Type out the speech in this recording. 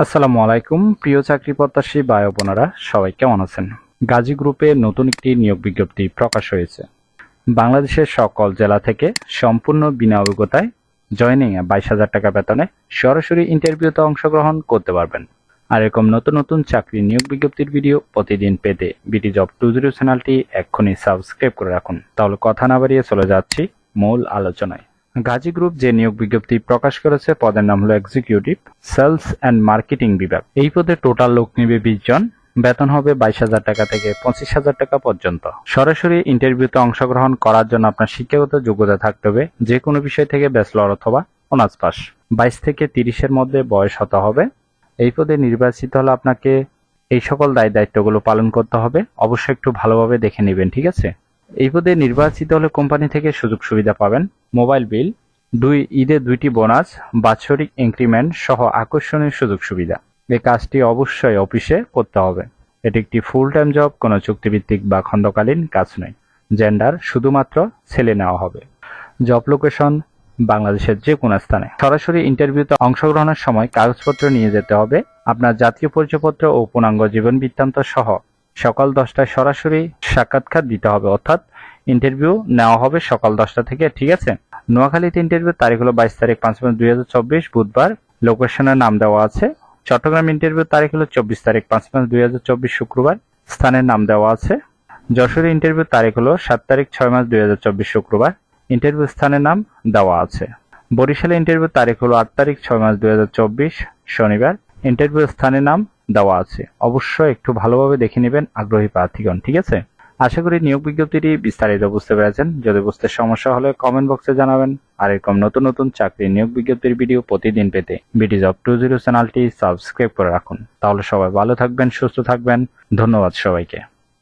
আসসালামু আলাইকুম প্রিয় চাকরি প্রত্যাশী ভাই ও বোনেরা, সবাই কেমন আছেন? গাজী গ্রুপে নতুন একটি নিয়োগ বিজ্ঞপ্তি প্রকাশ হয়েছে। বাংলাদেশের সকল জেলা থেকে সম্পূর্ণ বিনা অভিজ্ঞতায় জয়েনিং এ 22,000 টাকা বেতনে সরাসরি ইন্টারভিউতে অংশগ্রহণ করতে পারবেন। আর এরকম নতুন নতুন চাকরি নিয়োগ বিজ্ঞপ্তির ভিডিও প্রতিদিন পেতে বিটি জব 20 চ্যানেলটি এক্ষুনি সাবস্ক্রাইব করে রাখুন। তাহলে কথা না বাড়িয়ে চলে যাচ্ছি মূল আলোচনায়। গাজী গ্রুপ যে নিয়োগ বিজ্ঞপ্তি প্রকাশ করেছে, পদের নাম হলো এক্সিকিউটিভ সেলস অ্যান্ড মার্কেটিং বিভাগ। এই পদে টোটাল লোক নিবে 20 জন। বেতন হবে 22,000 টাকা থেকে 25,000 টাকা পর্যন্ত। সরাসরি ইন্টারভিউতে অংশগ্রহণ করার জন্য আপনার শিক্ষাগত যোগ্যতা থাকতে হবে যে কোনো বিষয় থেকে ব্যাচেলর অথবা অনার্স পাস। 22 থেকে 30-এর মধ্যে বয়স হতে হবে। এই পদে নির্বাচিত হলে আপনাকে এই সকল দায়িত্বগুলো পালন করতে হবে। অবশ্যই একটু ভালোভাবে দেখে নেবেন, ঠিক আছে? এই পদে নির্বাচিত হলে কোম্পানি থেকে সুযোগ সুবিধা পাবেন, মোবাইল বিল, ঈদে 2টি বোনাস, বাৎসরিক ইনক্রিমেন্ট সহ আকর্ষণীয় সুযোগ সুবিধা। এই কাজটি অবশ্যই অফিসে করতে হবে। এটি একটি ফুল টাইম জব, কোনো চুক্তিভিত্তিক বা খণ্ডকালীন কাজ নয়। জেন্ডার শুধুমাত্র ছেলে নেওয়া হবে। জব লোকেশন বাংলাদেশের যে কোনো স্থানে। সরাসরি ইন্টারভিউতে অংশগ্রহণের সময় কাগজপত্র নিয়ে যেতে হবে। আপনার জাতীয় পরিচয়পত্র ও পূর্ণাঙ্গ জীবন বৃত্তান্ত সহ সকাল 10টায় সরাসরি সাক্ষাৎকার দিতে হবে, অর্থাৎ ইন্টারভিউ নেওয়া হবে সকাল 10টা থেকে, ঠিক আছে? নোয়াখালীতে ইন্টারভিউ তারিখ হলো 22 তারিখ 5 মাস 2024 বুধবার। লোকেশনের নাম দেওয়া আছে। চট্টগ্রাম ইন্টারভিউ তারিখ হলো 24 তারিখ 5 মাস 2024 শুক্রবার। স্থানের নাম দেওয়া আছে। যশোরে ইন্টারভিউ তারিখ হলো 7 তারিখ 6 মাস 2024 শুক্রবার। ইন্টারভিউ স্থানের নাম দেওয়া আছে। বরিশালে ইন্টারভিউ তারিখ হলো 8 তারিখ 6 মাস 2024 শনিবার। ইন্টারভিউ স্থানের নাম দেওয়া আছে। অবশ্যই একটু ভালোভাবে দেখে নেবেন আগ্রহী প্রার্থীগণ, ঠিক আছে? আশা করি নিয়োগ বিজ্ঞপ্তিটি বিস্তারিত বুঝতে পেরেছেন। যদি বুঝতে সমস্যা হলে কমেন্ট বক্সে জানাবেন। আর এরকম নতুন নতুন চাকরি নিয়োগ বিজ্ঞপ্তির ভিডিও প্রতিদিন পেতে বিটি জব 20 চ্যানেলটি সাবস্ক্রাইব করে রাখুন। তাহলে সবাই ভালো থাকবেন, সুস্থ থাকবেন। ধন্যবাদ সবাইকে।